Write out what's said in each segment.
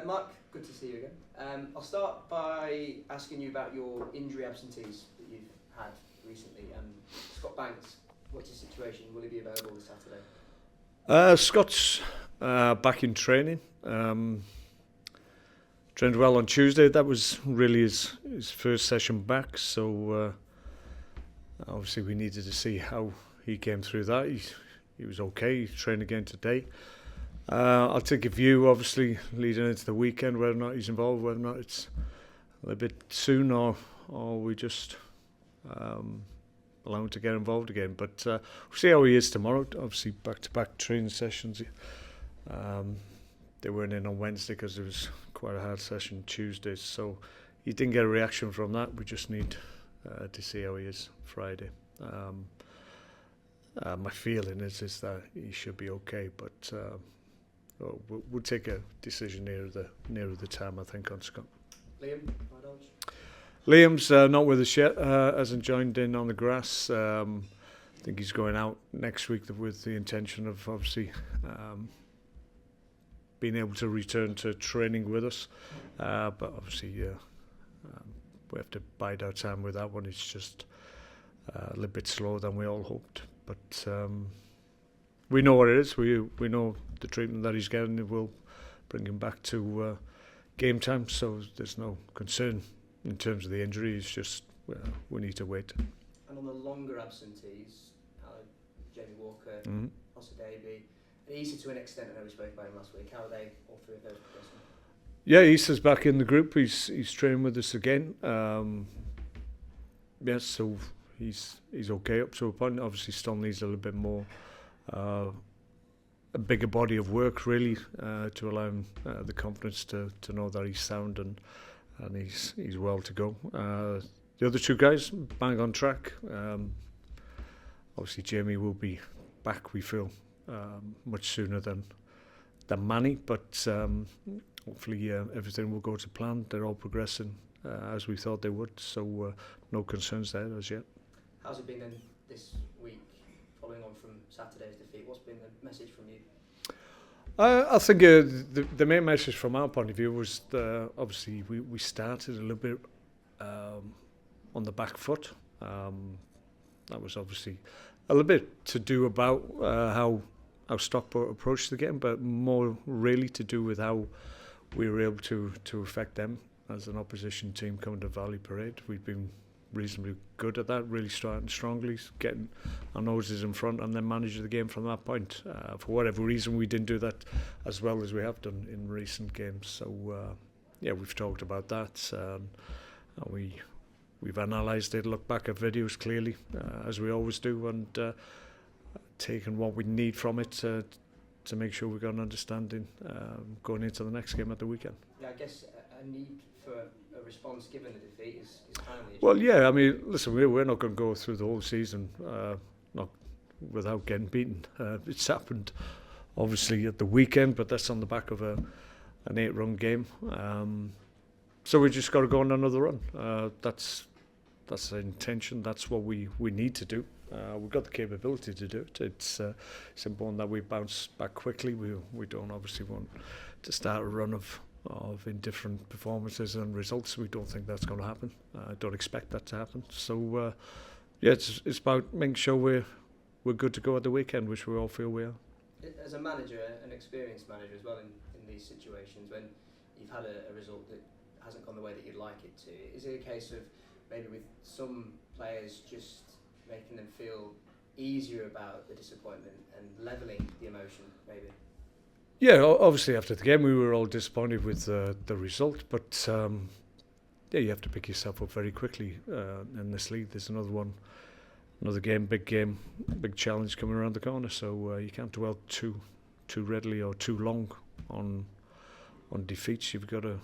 Mark, good to see you again. I'll start by asking you about your injury absentees that you've had recently. Scott Banks, what's his situation? Will he be available this Saturday? Scott's back in training. Trained well on Tuesday. That was really his first session back. So obviously we needed to see how he came through that. He was okay. He trained again today. I'll take a view, obviously, leading into the weekend, whether or not he's involved, whether or not it's a little bit soon, or we just allow him to get involved again. But we'll see how he is tomorrow. Obviously, back-to-back training sessions. They weren't in on Wednesday because it was quite a hard session Tuesday, so he didn't get a reaction from that. We just need to see how he is Friday. My feeling is that he should be okay, but we'll take a decision nearer the time, I think, on Scott. Liam's not with us yet, hasn't joined in on the grass. I think he's going out next week with the intention of obviously being able to return to training with us. But obviously we have to bide our time with that one. It's just a little bit slower than we all hoped. But we know what it is. We know the treatment that he's getting. It will bring him back to game time, so there's no concern in terms of the injury. It's just we need to wait. And on the longer absentees, Jamie Walker, Oscar Davey, and Issa to an extent, I know we spoke about him last week. How are they, all three of those progressing? Yeah, Issa's back in the group. He's training with us again. Yes, so he's okay up to a point. Obviously, still needs a little bit more, a bigger body of work really, to allow him the confidence to know that he's sound and he's well to go. The other two guys bang on track. Obviously, Jamie will be back, we feel, much sooner than Manny, but hopefully everything will go to plan. They're all progressing as we thought they would, so no concerns there as yet. How's it been then this week, following on from Saturday's defeat? What's been the message from you? I think the main message from our point of view was obviously we started a little bit on the back foot. That was obviously a little bit to do about how Stockport approached the game, but more really to do with how we were able to affect them as an opposition team coming to Valley Parade. We've been reasonably good at that, really starting strongly, getting our noses in front and then managing the game from that point. For whatever reason, we didn't do that as well as we have done in recent games. So, we've talked about that. We've analysed it, looked back at videos clearly, as we always do, and taken what we need from it to make sure we've got an understanding going into the next game at the weekend. Yeah, I guess a need for a response given the defeat is timely. Well, yeah, I mean, listen, we're not going to go through the whole season not without getting beaten. It's happened, obviously, at the weekend, but that's on the back of an 8-run game. So we just got to go on another run. That's the intention. That's what we need to do. We've got the capability to do it. It's important that we bounce back quickly. We don't obviously want to start a run of indifferent performances and results. We don't think that's going to happen. I don't expect that to happen. So it's about making sure we're good to go at the weekend, which we all feel we are. As a manager, an experienced manager as well in these situations, when you've had a result that hasn't gone the way that you'd like it to, is it a case of maybe with some players just making them feel easier about the disappointment and levelling the emotion, maybe? Yeah, obviously after the game we were all disappointed with the result, but you have to pick yourself up very quickly in this league. There's another game, big challenge coming around the corner, so you can't dwell too readily or too long on defeats. You've got to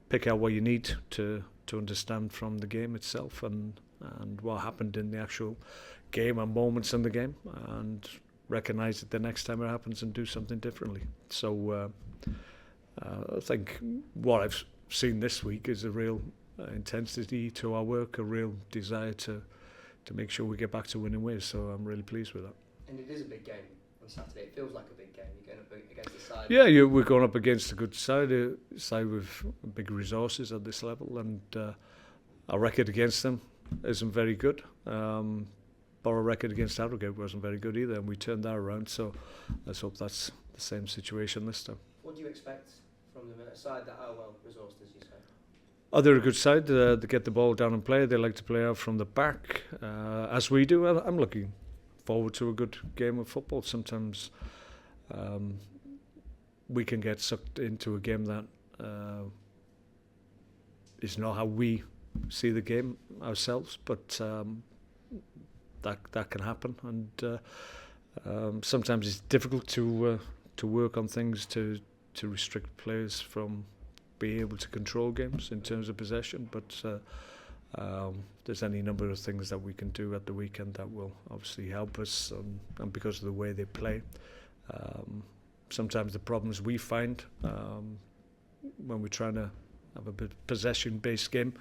pick out what you need to understand from the game itself and what happened in the actual game and moments in the game, and recognise it the next time it happens and do something differently. So I think what I've seen this week is a real intensity to our work, a real desire to make sure we get back to winning ways. So I'm really pleased with that. And it is a big game on Saturday. It feels like a big game. You're going up against a side side? Yeah, we're going up against a good side, side with big resources at this level, and our record against them isn't very good. But our record against Harrogate wasn't very good either, and we turned that around. So let's hope that's the same situation this time. What do you expect from them, a side that are well resourced, as you say? Oh, they're a good side. They get the ball down and play. They like to play out from the back, as we do. I'm looking forward to a good game of football. Sometimes we can get sucked into a game that is not how we see the game ourselves, but that can happen, and sometimes it's difficult to work on things to restrict players from being able to control games in terms of possession. But there's any number of things that we can do at the weekend that will obviously help us, and because of the way they play. Sometimes the problems we find when we're trying to have a bit possession-based game,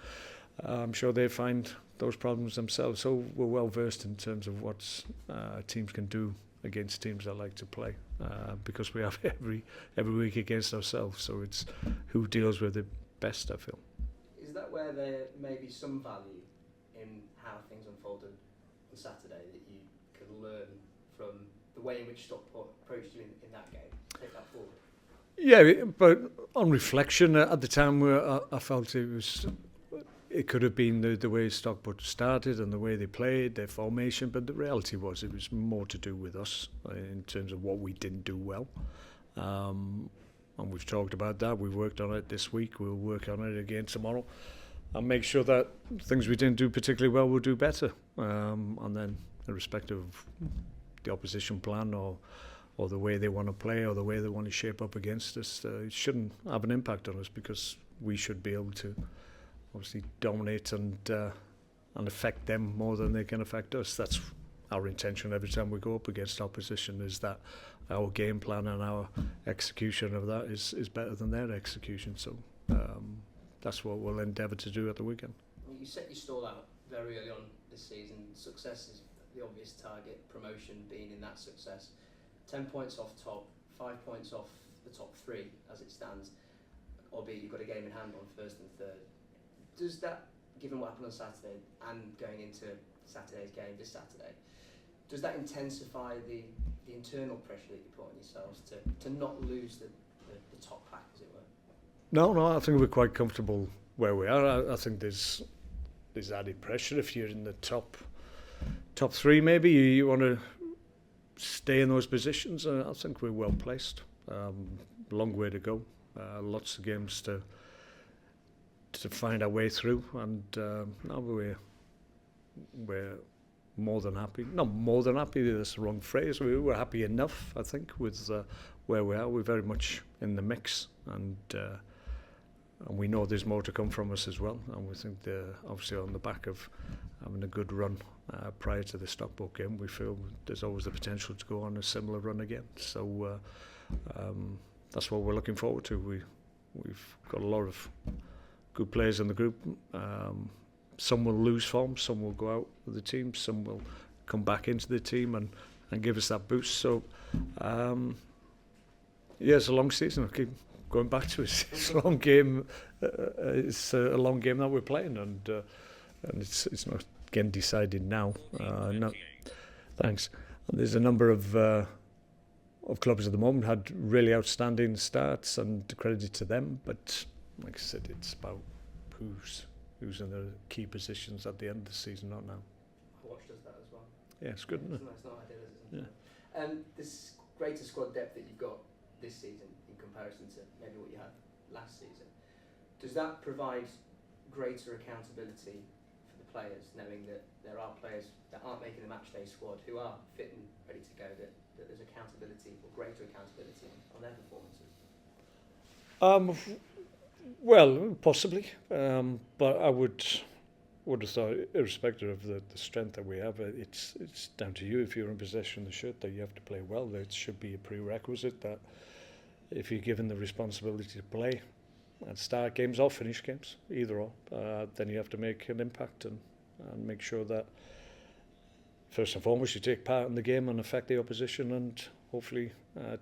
I'm sure they find those problems themselves. So we're well versed in terms of what teams can do against teams that like to play, because we have every week against ourselves. So it's who deals with it best, I feel. Is that where there may be some value in how things unfolded on Saturday that you could learn from the way in which Stockport approached you in that game? Take that forward. Yeah, but on reflection, at the time, I felt it could have been the way Stockport started and the way they played, their formation, but the reality was it was more to do with us in terms of what we didn't do well. And we've talked about that. We've worked on it this week. We'll work on it again tomorrow and make sure that things we didn't do particularly well will do better. And then irrespective of the opposition plan or the way they want to play or the way they want to shape up against us, it shouldn't have an impact on us, because we should be able to obviously dominate and affect them more than they can affect us. That's our intention every time we go up against opposition, is that our game plan and our execution of that is better than their execution. So that's what we'll endeavour to do at the weekend. You set your stall out very early on this season. Success is the obvious target, promotion being in that success. 10 points off top, 5 points off the top three as it stands, albeit you've got a game in hand on first and third. Does that, given what happened on Saturday and going into Saturday's game this Saturday, does that intensify the internal pressure that you put on yourselves to not lose the top pack, as it were? No, I think we're quite comfortable where we are. I think there's added pressure if you're in the top three. Maybe you want to stay in those positions. I think we're well placed. Long way to go. Lots of games to find our way through, and now we're more than happy. Not more than happy, that's the wrong phrase. We're happy enough, I think, with where we are. We're very much in the mix, and we know there's more to come from us as well. And we think obviously on the back of having a good run prior to the Stockport game, we feel there's always the potential to go on a similar run again. So that's what we're looking forward to. We've got a lot of good players in the group. Some will lose form, some will go out with the team, some will come back into the team and give us that boost. So it's a long season. I keep going back to it. It's a long game. It's a long game that we're playing, and it's not getting decided now. No, thanks. And there's a number of clubs at the moment had really outstanding starts, and credit to them. But like I said, it's about who's in the key positions at the end of the season, not now. Watch does that as well. Yeah, it's good, isn't it? It's not ideal, isn't it? This greater squad depth that you've got this season in comparison to maybe what you had last season, does that provide greater accountability for the players, knowing that there are players that aren't making the matchday squad who are fit and ready to go, that there's accountability or greater accountability on their performances? Well, possibly, but I would have thought, irrespective of the strength that we have, it's down to you. If you're in possession of the shirt, that you have to play well. It should be a prerequisite that if you're given the responsibility to play and start games or finish games, either or, then you have to make an impact and make sure that first and foremost you take part in the game and affect the opposition, and hopefully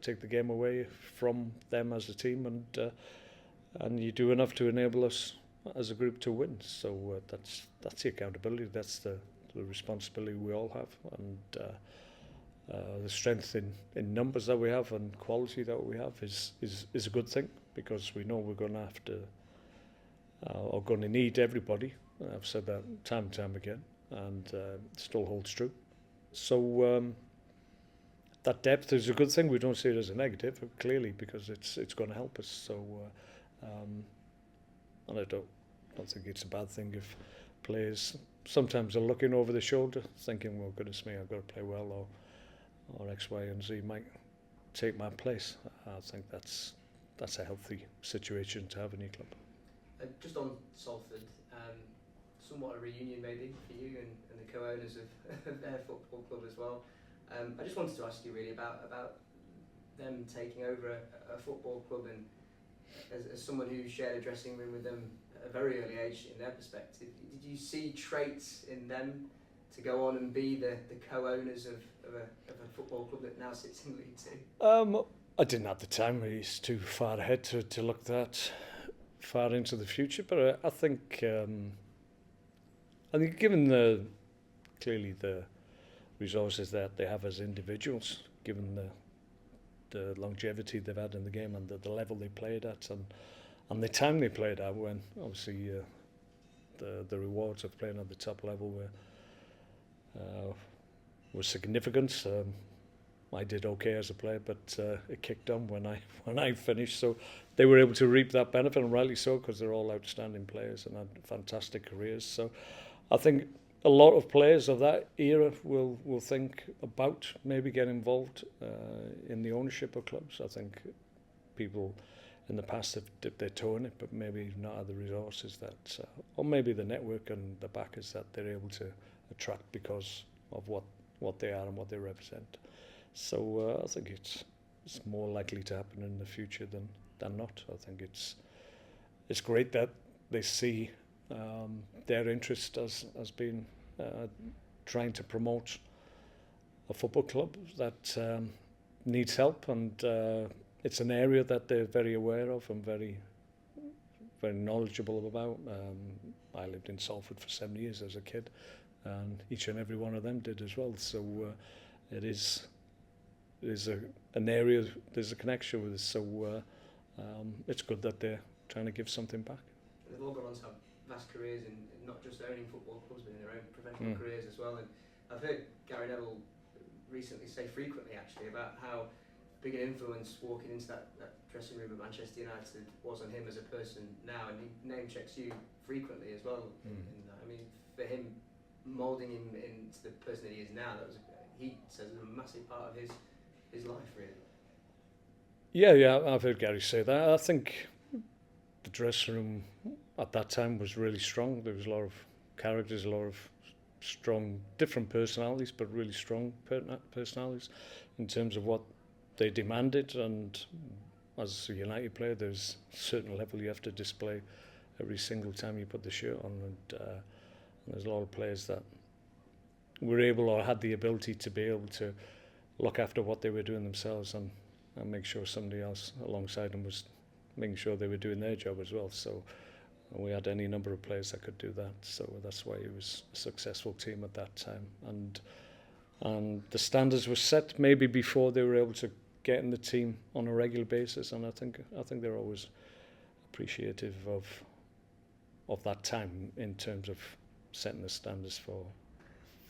take the game away from them as a team, and you do enough to enable us as a group to win. So that's the accountability, that's the responsibility we all have, and the strength in numbers that we have and quality that we have is a good thing, because we know we're going to have to are going to need everybody. I've said that time and time again, and it still holds true. So that depth is a good thing. We don't see it as a negative, clearly, because it's going to help us. So, and I don't think it's a bad thing if players sometimes are looking over the shoulder, thinking, "Well, goodness me, I've got to play well," or X, Y, and Z might take my place. I think that's a healthy situation to have in your club. Just on Salford, somewhat a reunion maybe for you and the co-owners of their football club as well. I just wanted to ask you really about them taking over a football club, and as someone who shared a dressing room with them at a very early age in their perspective, did you see traits in them to go on and be the co-owners of a football club that now sits in League Two? I didn't have the time. It's too far ahead to look that far into the future, but I think given clearly the resources that they have as individuals, given the longevity they've had in the game and the level they played at and the time they played at, when obviously the rewards of playing at the top level were significant. I did okay as a player, but it kicked on when I finished. So they were able to reap that benefit, and rightly so, because they're all outstanding players and had fantastic careers. So I think a lot of players of that era will think about maybe getting involved in the ownership of clubs. I think people in the past have dipped their toe in it, but maybe not had the resources that, or maybe the network and the backers that they're able to attract because of what they are and what they represent. So I think it's more likely to happen in the future than not. I think it's great that they see their interest as being trying to promote a football club that needs help, and it's an area that they're very aware of and very knowledgeable about. I lived in Salford for 7 years as a kid, and each and every one of them did as well. So it is an area, there's a connection with us. So it's good that they're trying to give something back. They've all gone on to have vast careers in not just owning football clubs, but in their own professional careers as well. And I've heard Gary Neville recently say frequently, actually, about how big an influence walking into that dressing room at Manchester United was on him as a person now, and he name checks you frequently as well. I mean, for him, moulding him into the person that he is now, he says, a massive part of his life, really. Yeah, I've heard Gary say that. I think the dressing room at that time was really strong. There was a lot of characters, a lot of strong, different personalities, but really strong personalities in terms of what they demanded. And as a United player, there's a certain level you have to display every single time you put the shirt on. And there's a lot of players that were able or had the ability to be able to look after what they were doing themselves and make sure somebody else alongside them was making sure they were doing their job as well. So we had any number of players that could do that. So that's why it was a successful team at that time. And the standards were set maybe before they were able to get in the team on a regular basis. And I think they're always appreciative of that time in terms of setting the standards for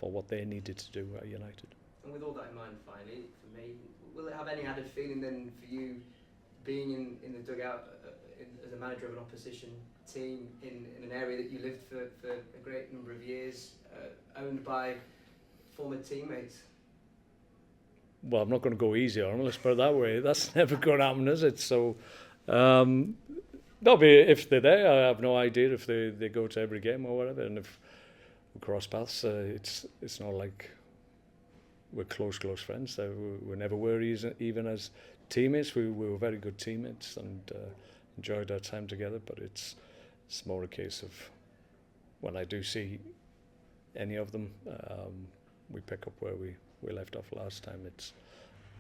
what they needed to do at United. And with all that in mind, finally, for me, will it have any added feeling then for you being in the dugout as a manager of an opposition team in an area that you lived for a great number of years, owned by former teammates? Well, I'm not going to go easy on them, let's put it that way. That's never going to happen, is it? So, no, but if they're there, I have no idea if they go to every game or whatever, and if we cross paths, it's not like we're close friends. We never were, even as teammates. We were very good teammates and enjoyed our time together, but it's more a case of when I do see any of them, we pick up where we left off last time.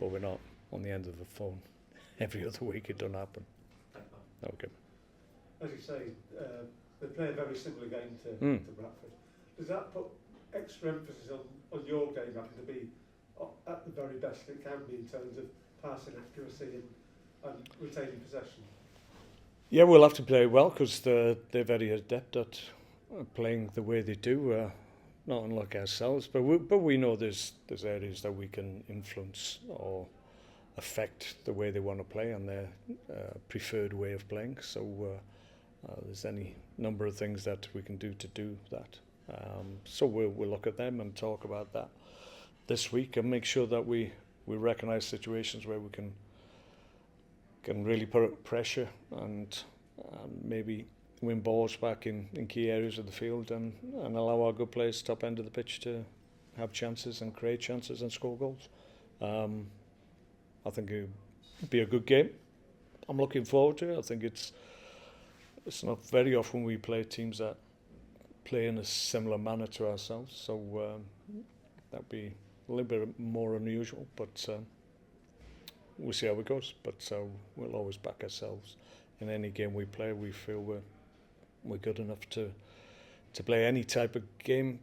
But we're not on the end of the phone every other week. It doesn't happen. Okay. As you say, they play a very similar game to Bradford. Does that put extra emphasis on your game having to be at the very best it can be in terms of passing accuracy and retaining possession? Yeah, we'll have to play well because they're very adept at playing the way they do. Not unlike ourselves, but we know there's areas that we can influence or affect the way they want to play and their preferred way of playing. So there's any number of things that we can do to do that. So we'll look at them and talk about that this week and make sure that we recognise situations where we can really put pressure and maybe win balls back in key areas of the field and allow our good players top end of the pitch to have chances and create chances and score goals. I think it'll be a good game. I'm looking forward to it. I think it's not very often we play teams that play in a similar manner to ourselves, so that'll be a little bit more unusual, but we'll see how it goes. But we'll always back ourselves in any game we play. We feel we're good enough to play any type of game.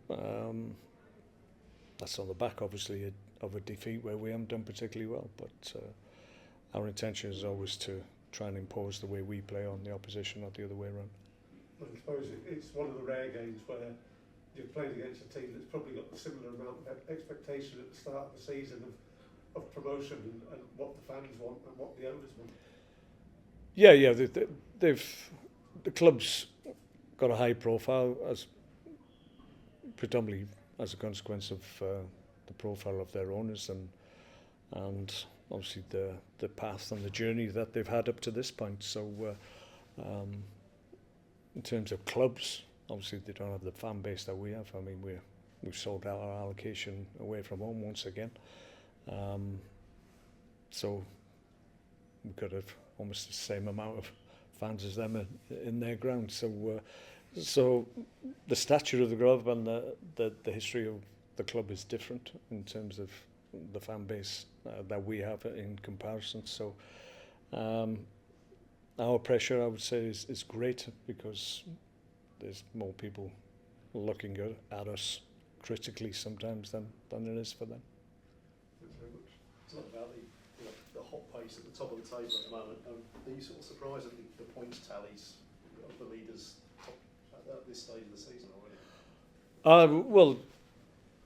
That's on the back, obviously, of a defeat where we haven't done particularly well. But our intention is always to try and impose the way we play on the opposition, not the other way around. I suppose it's one of the rare games where you're playing against a team that's probably got a similar amount of expectation at the start of the season of promotion and what the fans want and what the owners want. Yeah, the club's got a high profile as predominantly as a consequence of the profile of their owners and obviously the path and the journey that they've had up to this point. So in terms of clubs, obviously they don't have the fan base that we have. I mean, we've sold out our allocation away from home once again. So we've got almost the same amount of fans as them in their ground. So the stature of the club and the history of the club is different in terms of the fan base that we have in comparison. So our pressure, I would say, is great because there's more people looking at us critically sometimes than it is for them. Thanks very much. It's not about the hot pace at the top of the table at the moment. Are you sort of surprised at the points tallies of the leaders at this stage of the season already? Well,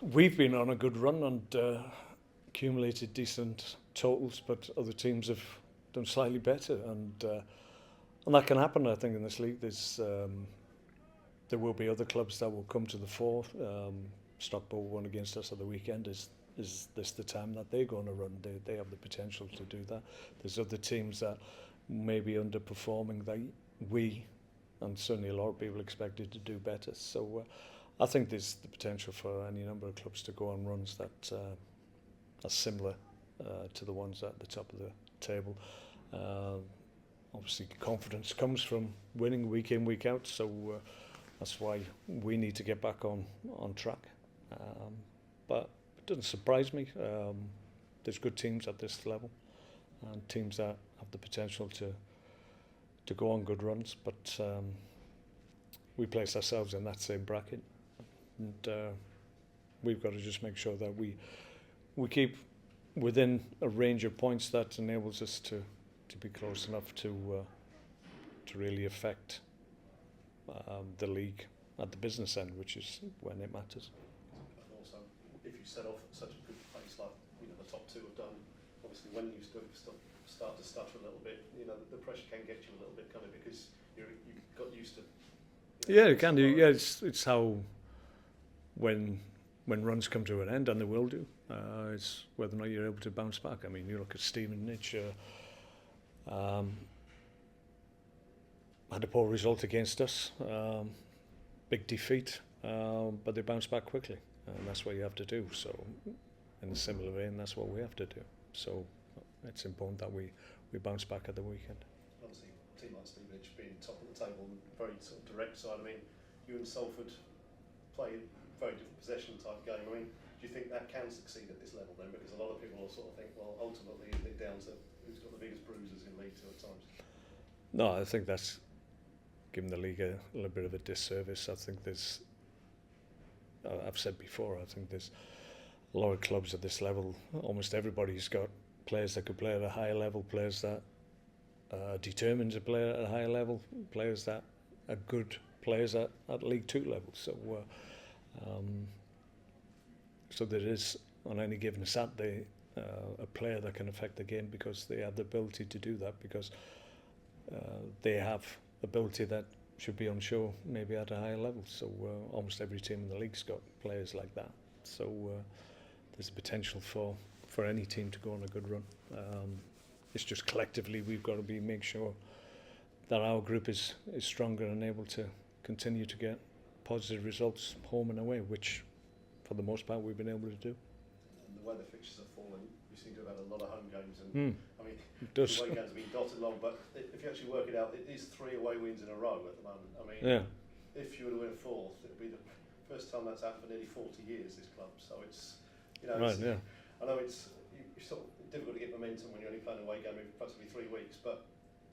we've been on a good run and accumulated decent totals, but other teams have done slightly better, and that can happen. I think in this league, there will be other clubs that will come to the fore. Stockport won against us at the weekend. Is this the time that they're going to run? They have the potential to do that. There's other teams that may be underperforming that we, and certainly a lot of people, expected to do better. So I think there's the potential for any number of clubs to go on runs that are similar to the ones at the top of the table. Obviously, confidence comes from winning week in, week out. So that's why we need to get back on track. But it doesn't surprise me. There's good teams at this level and teams that have the potential to go on good runs. But we place ourselves in that same bracket. And we've got to just make sure that we keep within a range of points that enables us to be close enough to really affect the league at the business end, which is when it matters. And also, if you set off at such a good pace like the top two have done, obviously when you start to stutter a little bit, the pressure can get you a little bit, kind of, because you've got used to. Yeah, it can do. Yeah, it's how when runs come to an end, and they will do. It's whether or not you're able to bounce back. I mean, you look at Steven Nitch. Had a poor result against us, big defeat, but they bounced back quickly, and that's what you have to do. So, in a similar vein, that's what we have to do. So, it's important that we bounce back at the weekend. Obviously, a team like Stevenage being top of the table, very sort of direct side. I mean, you and Salford play a very different possession type game. I mean, do Do you think that can succeed at this level then? Because a lot of people will sort of think, well, ultimately it's down to who's got the biggest bruises in League Two at times. No, I think that's giving the league a little bit of a disservice. I think there's, I've said before, I think there's a lot of clubs at this level. Almost everybody's got players that could play at a higher level, players that are determined to play at a higher level, players that are good players at League Two level. So there is, on any given Saturday, a player that can affect the game because they have the ability to do that, because they have ability that should be on show maybe at a higher level. So almost every team in the league's got players like that. So there's a potential for any team to go on a good run. It's just collectively we've got to make sure that our group is stronger and able to continue to get positive results home and away, which for the most part we've been able to do. And the way the fixtures have fallen, we seem to have had a lot of home games, and I mean, it does. the away games have been dotted along, but if you actually work it out, it is 3 away wins in a row at the moment. I mean, if you were to win a fourth, it would be the first time that's happened for nearly 40 years, this club. So it's, you know, Right, it's, I know it's sort of difficult to get momentum when you're only playing an away game every possibly 3 weeks, but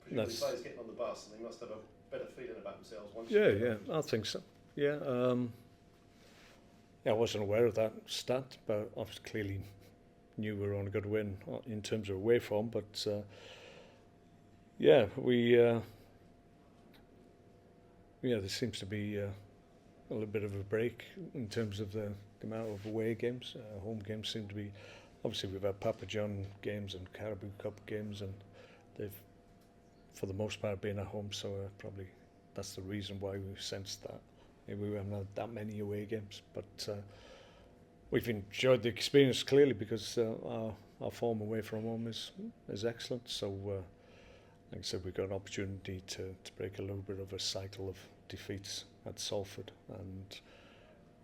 presumably players getting on the bus and they must have a better feeling about themselves once. I think so. I wasn't aware of that stat, but I clearly knew we were on a good win in terms of away form. But there seems to be a little bit of a break in terms of the amount of away games. Home games seem to be, obviously we've had Papa John games and Caribou Cup games, and they've for the most part been at home, so probably that's the reason why we've sensed that. Maybe we haven't had that many away games, but we've enjoyed the experience clearly because our form away from home is excellent. So like I said, we've got an opportunity to break a little bit of a cycle of defeats at Salford, and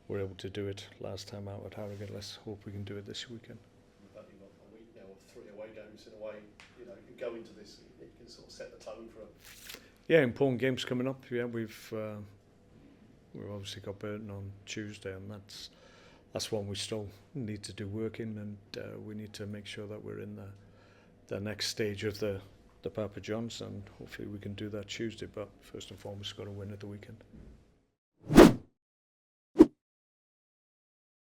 we're able to do it last time out at Harrogate. Let's hope we can do it this weekend. You've got a week now of 3 away games in a way, you know, you can go into this, it can sort of set the tone for important games coming up. We've obviously got Burton on Tuesday, and that's one we still need to do work in, and we need to make sure that we're in the next stage of the Papa John's, and hopefully we can do that Tuesday. But first and foremost, got to win at the weekend.